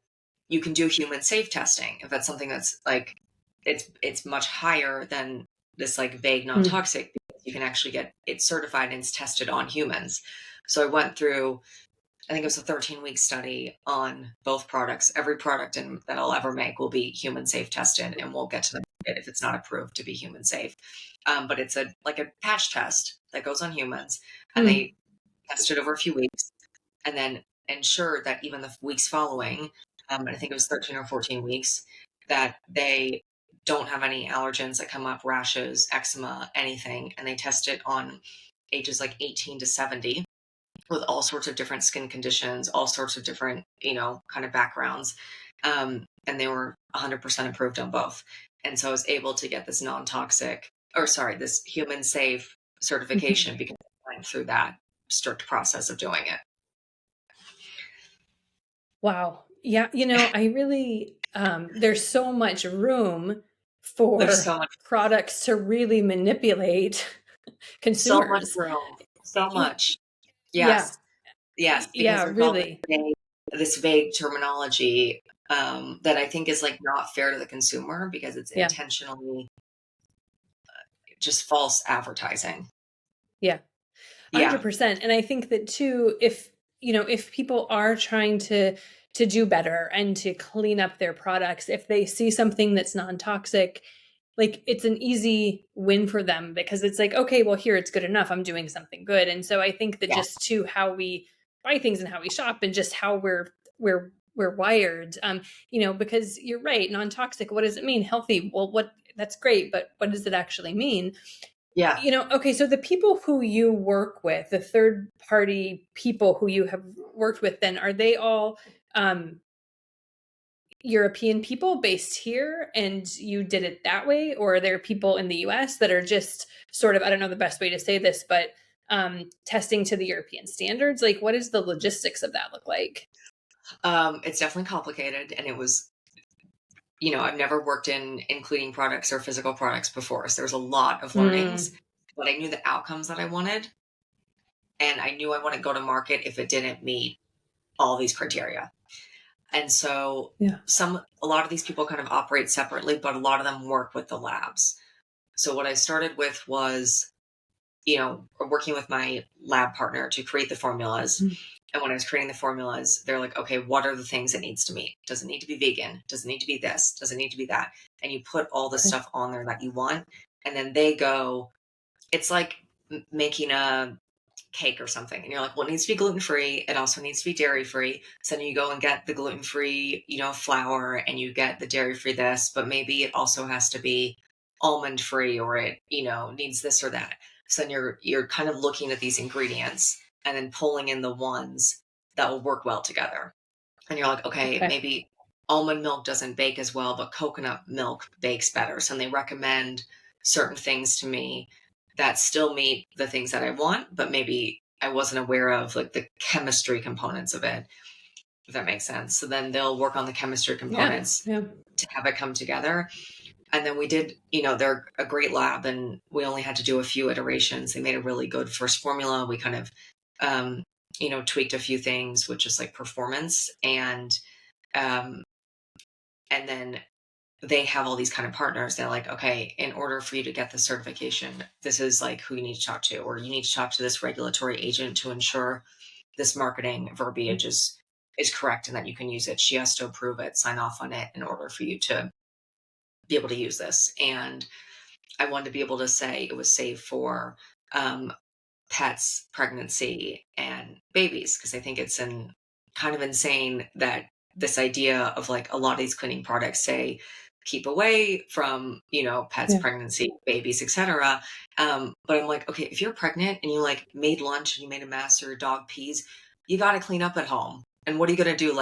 Speaker 2: you can do human safe testing if that's something that's like it's much higher than this like vague
Speaker 1: Mm.
Speaker 2: non-toxic, because you can actually get it certified and it's tested on humans. So I went through, I think it was a 13-week study on both products. Every product that I'll ever make will be human safe tested, and we'll get to the market if it's not approved to be human safe. But it's like a patch test that goes on humans, and
Speaker 1: Mm.
Speaker 2: they test it over a few weeks, and then ensure that even the weeks following, I think it was 13 or 14 weeks, that they don't have any allergens that come up, rashes, eczema, anything. And they test it on ages like 18 to 70 with all sorts of different skin conditions, all sorts of different, kind of backgrounds. And they were 100% approved on both. And so I was able to get this this human safe
Speaker 1: Mhm.
Speaker 2: certification because I went through that strict process of doing it.
Speaker 1: Wow. Yeah, I really there's so much room
Speaker 2: There's
Speaker 1: for
Speaker 2: so much,
Speaker 1: products to really manipulate
Speaker 2: so much
Speaker 1: consumers.
Speaker 2: room, so
Speaker 1: Y-
Speaker 2: much.
Speaker 1: Yeah.
Speaker 2: Yes, yes, because
Speaker 1: Yeah,
Speaker 2: there's all
Speaker 1: really.
Speaker 2: this vague terminology, that I think is like not fair to the consumer, because it's
Speaker 1: Yeah.
Speaker 2: intentionally just false advertising.
Speaker 1: Yeah.
Speaker 2: Yeah,
Speaker 1: 100%. And I think that too, if people are trying to do better and to clean up their products, if they see something that's non-toxic, like it's an easy win for them, because it's like, okay, well, here it's good enough. I'm doing something good. And so I think that
Speaker 2: yeah,
Speaker 1: just to how we buy things and how we shop and just how we're wired, because you're right, non-toxic, what does it mean? Healthy. Well, what that's great, but what does it actually mean?
Speaker 2: yeah.
Speaker 1: Okay, so the people who you work with, the third party people who you have worked with, then are they all um, European people based here and you did it that way? Or are there people in the US that are just sort of, I don't know the best way to say this, but testing to the European standards? Like, what does the logistics of that look like?
Speaker 2: It's definitely complicated, and I've never worked in cleaning products or physical products before. So there's a lot of learnings,
Speaker 1: Mm.
Speaker 2: but I knew the outcomes that I wanted. And I knew I wouldn't go to market if it didn't meet all these criteria. And so
Speaker 1: Yeah.
Speaker 2: a lot of these people kind of operate separately, but a lot of them work with the labs. So what I started with was, working with my lab partner to create the formulas.
Speaker 1: Mm.
Speaker 2: And when I was creating the formulas, they're like, okay, what are the things it needs to meet? Does it need to be vegan? Does it need to be this? Does it need to be that? And you put all the
Speaker 1: Okay.
Speaker 2: stuff on there that you want. And then they go, it's like making a cake or something. And you're like, well, it needs to be gluten free. It also needs to be dairy free. So then you go and get the gluten free, flour, and you get the dairy free this, but maybe it also has to be almond free, or it, needs this or that. So then you're kind of looking at these ingredients and then pulling in the ones that will work well together. And you're like, okay,
Speaker 1: Okay.
Speaker 2: maybe almond milk doesn't bake as well, but coconut milk bakes better. So they recommend certain things to me that still meet the things that I want, but maybe I wasn't aware of, like, the chemistry components of it, if that makes sense. So then they'll work on the chemistry
Speaker 1: Yeah.
Speaker 2: components
Speaker 1: Yeah.
Speaker 2: to have it come together. And then we did, they're a great lab, and we only had to do a few iterations. They made a really good first formula. We kind of, um, tweaked a few things with just like performance, um, and then they have all these kind of partners. They're like, okay, in order for you to get the certification, this is like who you need to talk to, or you need to talk to this regulatory agent to ensure this marketing verbiage is correct and that you can use it. She has to approve it, sign off on it in order for you to be able to use this. And I wanted to be able to say it was safe for um, pets, pregnancy, and babies, because I think it's kind of insane that this idea of, like, a lot of these cleaning products say keep away from, pets,
Speaker 1: Yeah.
Speaker 2: pregnancy, babies, etc. But I'm like, okay, if you're pregnant and you, like, made lunch and you made a mess, or your dog pees, you got to clean up at home. And what are you gonna do?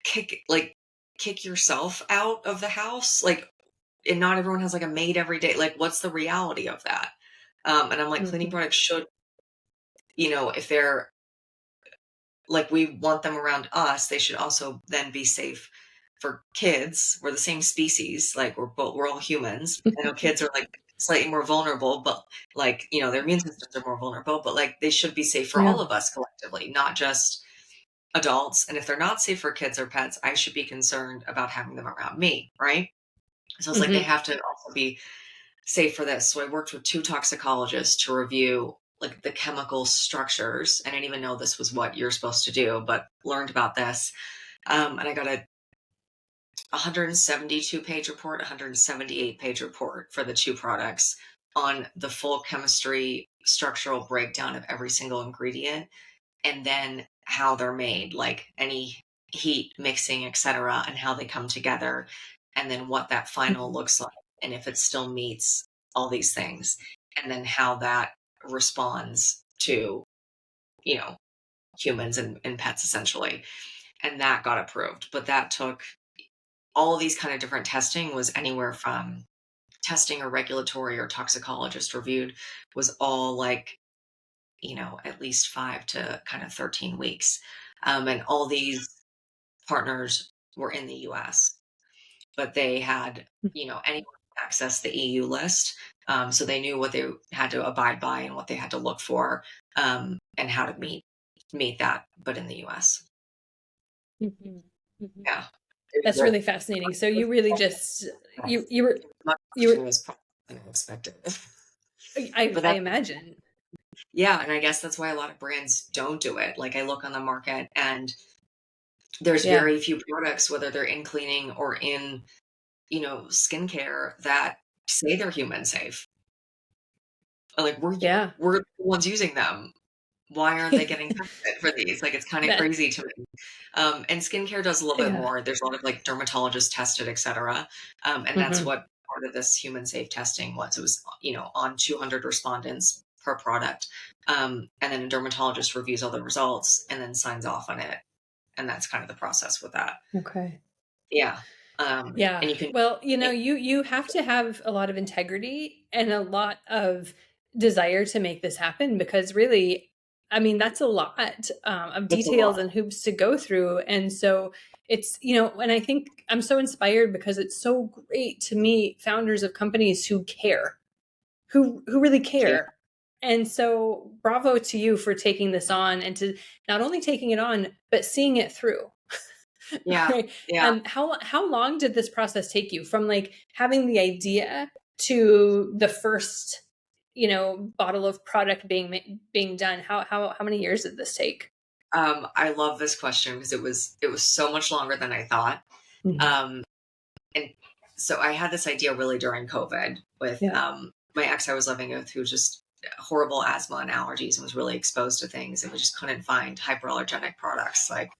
Speaker 2: Kick yourself out of the house? Like, and not everyone has, like, a maid every day. Like, what's the reality of that? And I'm like, cleaning
Speaker 1: Hmm.
Speaker 2: products should, if they're, like, we want them around us, they should also then be safe for kids. We're the same species. Like, we're all humans. I know kids are, like, slightly more vulnerable, but, like, their immune systems are more vulnerable, but, like, they should be safe for
Speaker 1: Yeah.
Speaker 2: all of us collectively, not just adults. And if they're not safe for kids or pets, I should be concerned about having them around me, right? So it's like they
Speaker 1: Hmm.
Speaker 2: have to also be safe for this. So I worked with two toxicologists to review, like, the chemical structures. I didn't even know this was what you're supposed to do, but learned about this. And I got a 172-page report, 178-page report for the two products on the full chemistry structural breakdown of every single ingredient, and then how they're made, like any heat, mixing, etc., and how they come together, and then what that final
Speaker 1: Hmm.
Speaker 2: looks like, and if it still meets all these things, and then how that responds to, you know, humans and pets, essentially. And that got approved. But that took all of these kind of different testing, was anywhere from testing or regulatory or toxicologist reviewed, was all like, at least 5 to kind of 13 weeks. And all these partners were in the US, but they had, anyone could access the EU list. So they knew what they had to abide by and what they had to look for, and how to meet that, but in the US.
Speaker 1: Hmm. Hmm.
Speaker 2: Yeah. It
Speaker 1: That's
Speaker 2: was
Speaker 1: really fascinating. So you really just you were
Speaker 2: my
Speaker 1: you
Speaker 2: question
Speaker 1: were
Speaker 2: was probably unexpected. But
Speaker 1: I
Speaker 2: that
Speaker 1: imagine.
Speaker 2: Yeah, and I guess that's why a lot of brands don't do it. Like, I look on the market and there's
Speaker 1: Yeah.
Speaker 2: very few products, whether they're in cleaning or in, skincare, that say they're human safe. Like,
Speaker 1: Yeah.
Speaker 2: we're the ones using them. Why aren't they getting tested for these? Like, it's kind of
Speaker 1: That.
Speaker 2: crazy to me. And skincare does a little bit
Speaker 1: Yeah.
Speaker 2: more. There's a lot of, like, dermatologists tested, etc. And that's
Speaker 1: Hmm.
Speaker 2: what part of this human safe testing was. It was, on 200 respondents per product. And then a dermatologist reviews all the results and then signs off on it. And that's kind of the process with that.
Speaker 1: Okay.
Speaker 2: Yeah.
Speaker 1: Yeah.
Speaker 2: And you can,
Speaker 1: Well, you have to have a lot of integrity and a lot of desire to make this happen because really, I mean, that's a lot of
Speaker 2: It's a
Speaker 1: details
Speaker 2: lot.
Speaker 1: and hoops to go through. And so it's, you know, and I think I'm so inspired because it's so great to meet founders of companies who care, who really
Speaker 2: Yeah.
Speaker 1: care. And so bravo to you for taking this on and to not only taking it on, but seeing it through.
Speaker 2: Yeah.
Speaker 1: Right.
Speaker 2: Yeah.
Speaker 1: How long did this process take you from like having the idea to the first, you know, bottle of product being done? How many years did this take?
Speaker 2: I love this question because it was so much longer than I thought.
Speaker 1: Mhm.
Speaker 2: Um, and so I had this idea really during COVID with
Speaker 1: Yeah.
Speaker 2: my ex I was living with, who just horrible asthma and allergies and was really exposed to things, and we just couldn't find hyperallergenic products. Like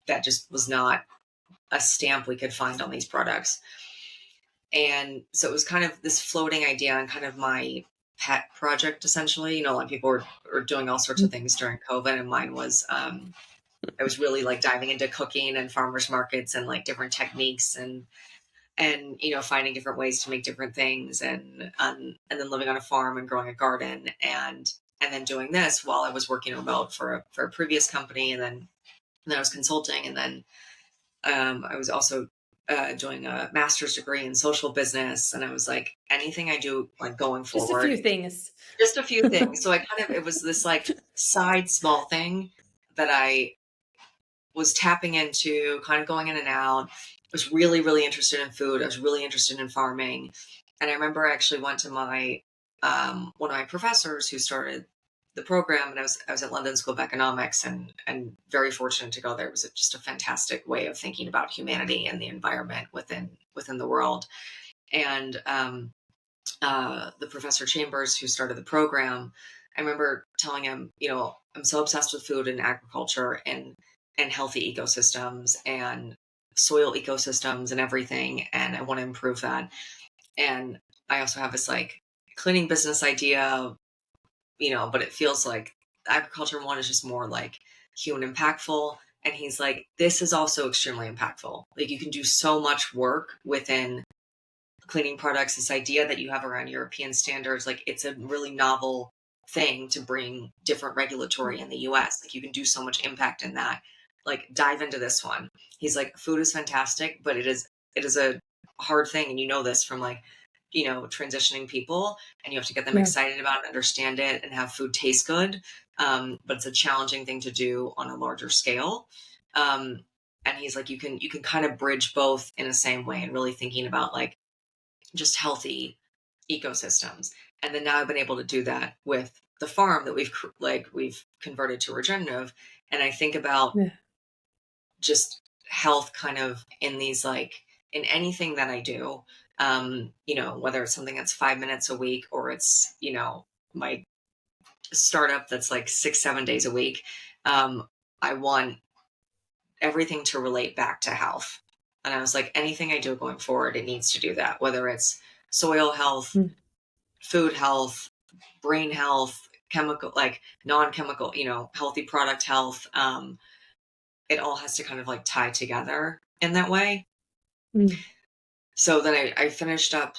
Speaker 2: that just was not a stamp we could find on these products. And so it was kind of this floating idea and kind of my pet project, essentially. You know, a lot of people were doing all sorts of
Speaker 1: Mhm.
Speaker 2: things during COVID, and mine was I was really like diving into cooking and farmers markets and like different techniques and you know, finding different ways to make different things, and then living on a farm and growing a garden, and then doing this while I was working remote for a previous company, and then I was consulting, and then I was also doing a master's degree in social business, and I was like, anything I do like going
Speaker 1: Just a few
Speaker 2: forward,
Speaker 1: things.
Speaker 2: just a few things. So I kind of, it was this like side small thing that I was tapping into, kind of going in and out. I was really, really interested in food. I was really interested in farming. And I remember I actually went to my one of my professors who started the program, and I was at London School of Economics, and very fortunate to go there. It was just a fantastic way of thinking about humanity and the environment within the world. And the professor Chambers, who started the program, I remember telling him, you know, I'm so obsessed with food and agriculture and healthy ecosystems and soil ecosystems and everything, and I want to improve that. And I also have this like cleaning business idea, you know, but it feels like the agriculture one is just more like human impactful. And he's like, this is also extremely impactful. Like you can do so much work within cleaning products. This idea that you have around European standards, like it's a really novel thing to bring different regulatory in the US. Like you can do so much impact in that. Like dive into this one. He's like, food is fantastic, but it is a hard thing. And you know this from like, you know, transitioning people, and you have to get them
Speaker 1: Yeah.
Speaker 2: excited about it, understand it, and have food taste good. But it's a challenging thing to do on a larger scale. Um, and he's like, you can kind of bridge both in the same way, and really thinking about like just healthy ecosystems. And then now I've been able to do that with the farm that we've converted to regenerative. And I think about
Speaker 1: Yeah.
Speaker 2: just health kind of in these like in anything that I do. You know, whether it's something that's 5 minutes a week, or it's, you know, my startup that's like 6 7 days a week. I want everything to relate back to health. And I was like, anything I do going forward, it needs to do that, whether it's soil health,
Speaker 1: Mm.
Speaker 2: food health, brain health, chemical, like non-chemical, you know, healthy product health. It all has to kind of like tie together in that way.
Speaker 1: Mm.
Speaker 2: So then I finished up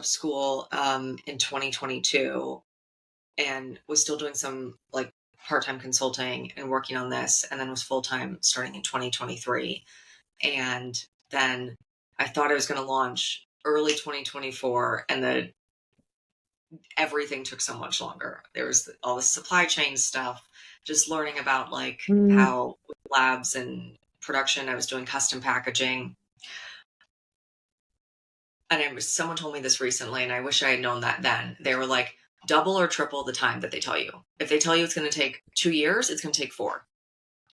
Speaker 2: school in 2022, and was still doing some like part-time consulting and working on this, and then was full-time starting in 2023. And then I thought I was going to launch early 2024, and the everything took so much longer. There was all the supply chain stuff, just learning about like
Speaker 1: Mm.
Speaker 2: how labs and production, I was doing custom packaging. And someone told me this recently, and I wish I had known that then. They were like, double or triple the time that they tell you. If they tell you it's going to take 2 years, it's going to take four.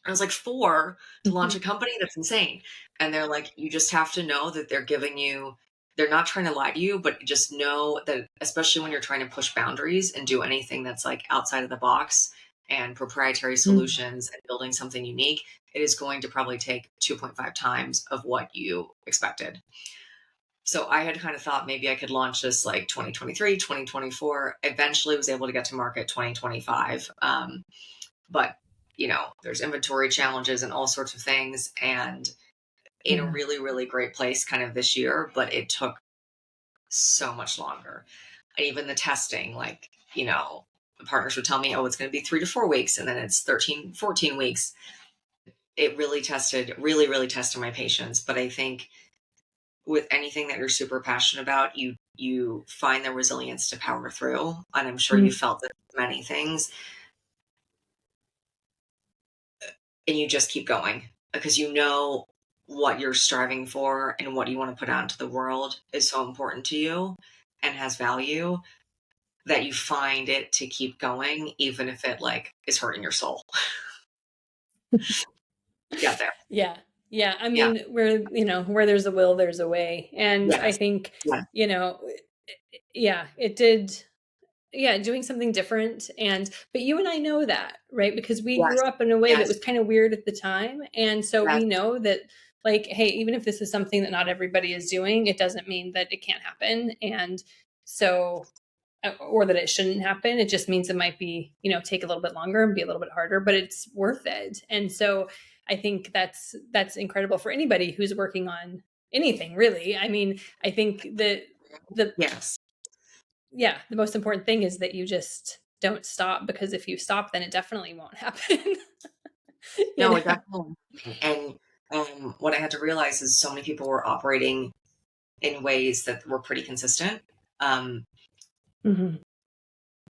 Speaker 2: I was like, four to launch a
Speaker 1: Mhm.
Speaker 2: company? That's insane. And they're like, you just have to know that they're not trying to lie to you, but just know that, especially when you're trying to push boundaries and do anything that's like outside of the box and proprietary
Speaker 1: Mm.
Speaker 2: solutions and building something unique, it is going to probably take 2.5 times of what you expected. So I had kind of thought maybe I could launch this like 2023, 2024. Eventually was able to get to market 2025. But you know, there's inventory challenges and all sorts of things, and in a
Speaker 1: Yeah.
Speaker 2: really, really great place kind of this year, but it took so much longer. And even the testing, like, you know, partners would tell me, oh, it's going to be 3 to 4 weeks, and then it's 13, 14 weeks. It really really tested my patience. But I think with anything that you're super passionate about, you find the resilience to power through. And I'm sure you felt that many things, and you just keep going because you know what you're striving for and what you want to put out into the world is so important to you and has value, that you find it to keep going, even if it like is hurting your soul. Yeah, there.
Speaker 1: Yeah. Yeah. I
Speaker 2: Yeah.
Speaker 1: mean, where there's a will, there's a way. And I
Speaker 2: Yes.
Speaker 1: think,
Speaker 2: Yeah.
Speaker 1: yeah, it did. Yeah, doing something different. But you and I know that, right? Because we
Speaker 2: Yes.
Speaker 1: grew up in a way that
Speaker 2: Yes.
Speaker 1: was kind of weird at the time. And so
Speaker 2: Yes.
Speaker 1: we know that, like, hey, even if this is something that not everybody is doing, it doesn't mean that it can't happen. And so, or that it shouldn't happen. It just means it might be, take a little bit longer and be a little bit harder, but it's worth it. And so I think that's incredible for anybody who's working on anything, really. I mean, I think that the
Speaker 2: Yes.
Speaker 1: yeah, the most important thing is that you just don't stop, because if you stop, then it definitely won't happen. you
Speaker 2: No,
Speaker 1: know?
Speaker 2: it definitely. And what I had to realize is so many people were operating in ways that were pretty consistent, um,
Speaker 1: Mm-hmm.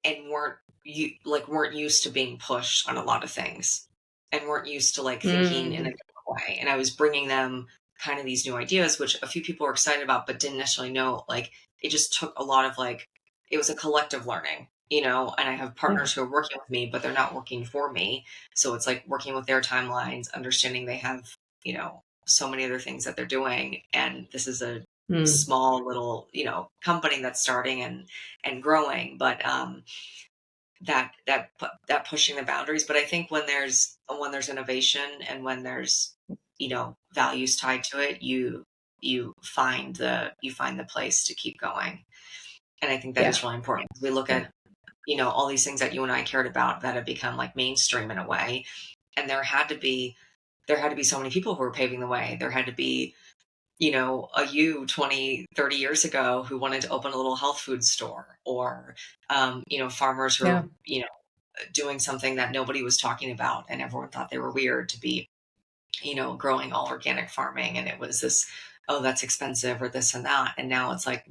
Speaker 2: and weren't used to being pushed on a lot of things, and weren't used to like thinking in a
Speaker 1: Mm,
Speaker 2: different way. And I was bringing them kind of these new ideas, which a few people were excited about, but didn't necessarily know. Like it just took a lot of like, it was a collective learning, and I have
Speaker 1: yeah.
Speaker 2: partners who are working with me, but they're not working for me. So it's like working with their timelines, understanding they have, so many other things that they're doing. And this is a
Speaker 1: Mm,
Speaker 2: small little, company that's starting and growing. But that pushing the boundaries. But I think when there's innovation and when there's values tied to it, you find the place to keep going. And I think that
Speaker 1: yeah.
Speaker 2: is really important. We look
Speaker 1: Yeah.
Speaker 2: at all these things that you and I cared about that have become like mainstream in a way, and there had to be so many people who were paving the way. There had to be a you 20, 30 years ago who wanted to open a little health food store, or farmers who
Speaker 1: Yeah.
Speaker 2: are doing something that nobody was talking about and everyone thought they were weird to be growing all organic farming. And it was this, oh, that's expensive, or this and that. And now it's like,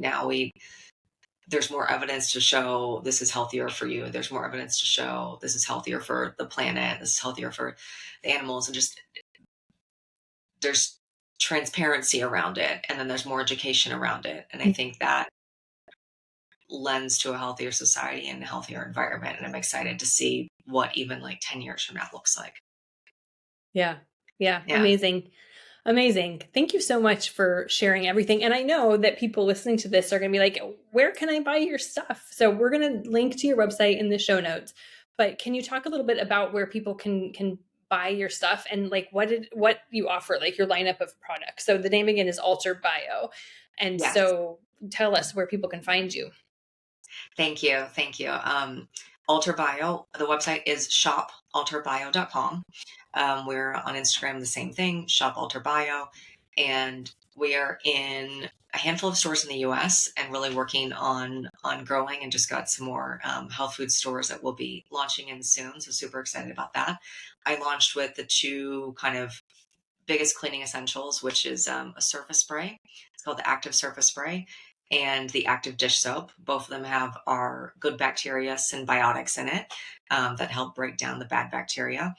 Speaker 2: there's more evidence to show this is healthier for you. There's more evidence to show this is healthier for the planet, this is healthier for the animals. And just there's transparency around it, and then there's more education around it. And I
Speaker 1: Mm,
Speaker 2: think that lends to a healthier society and a healthier environment. And I'm excited to see what even like 10 years from now looks like.
Speaker 1: yeah. Yeah.
Speaker 2: Yeah.
Speaker 1: Amazing. Amazing. Thank you so much for sharing everything. And I know that people listening to this are going to be like, where can I buy your stuff? So we're going to link to your website in the show notes. But can you talk a little bit about where people can buy your stuff, and like what you offer, like your lineup of products? So the name again is Alter Bio. And
Speaker 2: Yes.
Speaker 1: so tell us where people can find you.
Speaker 2: Thank you. Thank you. Alter Bio, the website is shopalterbio.com. We're on Instagram, the same thing, Shop Alter Bio. And we are in a handful of stores in the US and really working on growing, and just got some more health food stores that we'll be launching in soon. So super excited about that. I launched with the two kind of biggest cleaning essentials, which is a surface spray. It's called the Active Surface Spray, and the Active Dish Soap. Both of them have our good bacteria symbiotics in it, that help break down the bad bacteria.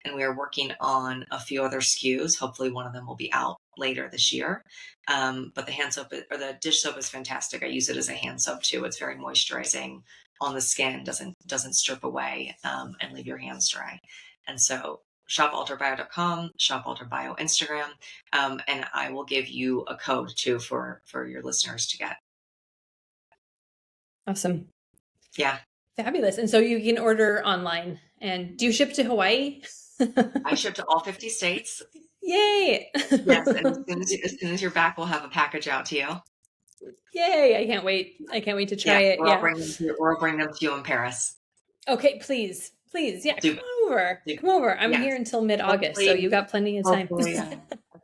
Speaker 2: And we are working on a few other SKUs. Hopefully, one of them will be out later this year. But the hand soap or the dish soap is fantastic. I use it as a hand soap too. It's very moisturizing on the skin, doesn't strip away, and leave your hands dry. And so shopalterbio.com, shopalterbio Instagram, and I will give you a code too for your listeners to get.
Speaker 1: Awesome.
Speaker 2: Yeah,
Speaker 1: Fabulous. And so you can order online. And do you ship to Hawaii?
Speaker 2: I ship to all 50 states.
Speaker 1: Yay.
Speaker 2: Yes, and as soon as you're back, we'll have a package out to you.
Speaker 1: Yay. I can't wait. I can't wait to try
Speaker 2: Yeah,
Speaker 1: it. Yeah.
Speaker 2: we'll bring them to you in Paris.
Speaker 1: Okay, please. Please. Yeah,
Speaker 2: Do,
Speaker 1: come over.
Speaker 2: do,
Speaker 1: Come over. I'm
Speaker 2: yes.
Speaker 1: here until mid-August, so you
Speaker 2: Hopefully,
Speaker 1: got plenty of time.
Speaker 2: hopefully,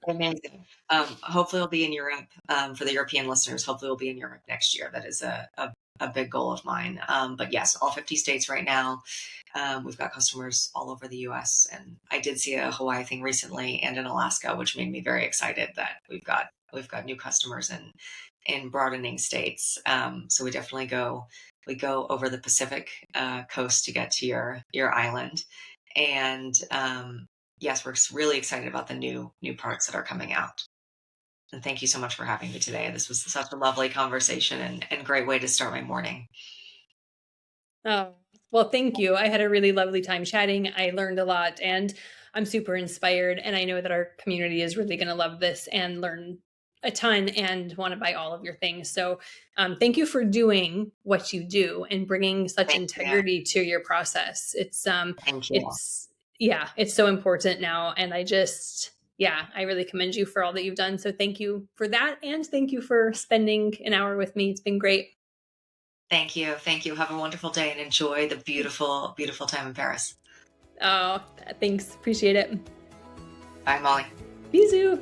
Speaker 2: amazing. Hopefully, we'll be in Europe, for the European listeners. Hopefully, we'll be in Europe next year. That is a a big goal of mine. But yes, all 50 states right now. We've got customers all over the US, and I did see a Hawaii thing recently and in Alaska, which made me very excited that we've got new customers in broadening states. So we go over the Pacific coast to get to your island. And yes, we're really excited about the new parts that are coming out. And thank you so much for having me today. This was such a lovely conversation and great way to start my morning.
Speaker 1: Oh, well, thank you. I had a really lovely time chatting. I learned a lot and I'm super inspired. And I know that our community is really going to love this and learn a ton and want to buy all of your things. So thank you for doing what you do and bringing such
Speaker 2: Thank you.
Speaker 1: integrity to your process.
Speaker 2: Thank you.
Speaker 1: It's, yeah, it's so important now. And yeah, I really commend you for all that you've done. So thank you for that. And thank you for spending an hour with me. It's been great.
Speaker 2: Thank you. Thank you. Have a wonderful day and enjoy the beautiful, beautiful time in Paris.
Speaker 1: Oh, thanks. Appreciate it.
Speaker 2: Bye, Molly.
Speaker 1: Bisous.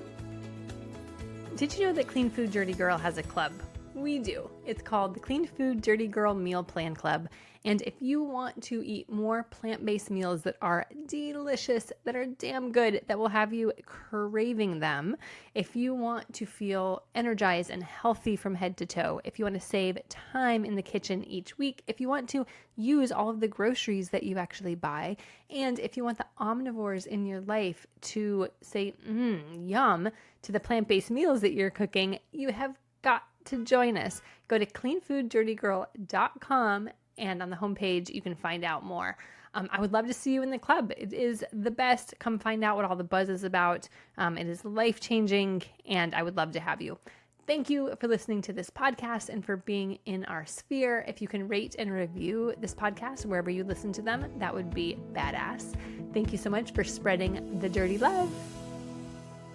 Speaker 1: Did you know that Clean Food Dirty Girl has a club? We do. It's called the Clean Food Dirty Girl Meal Plan Club. And if you want to eat more plant-based meals that are delicious, that are damn good, that will have you craving them, if you want to feel energized and healthy from head to toe, if you want to save time in the kitchen each week, if you want to use all of the groceries that you actually buy, and if you want the omnivores in your life to say, yum, to the plant-based meals that you're cooking, you have got to join us. Go to cleanfooddyrtygirl.com and on the homepage, you can find out more. I would love to see you in the club. It is the best. Come find out what all the buzz is about. It is life-changing, and I would love to have you. Thank you for listening to this podcast and for being in our sphere. If you can rate and review this podcast wherever you listen to them, that would be badass. Thank you so much for spreading the dirty love.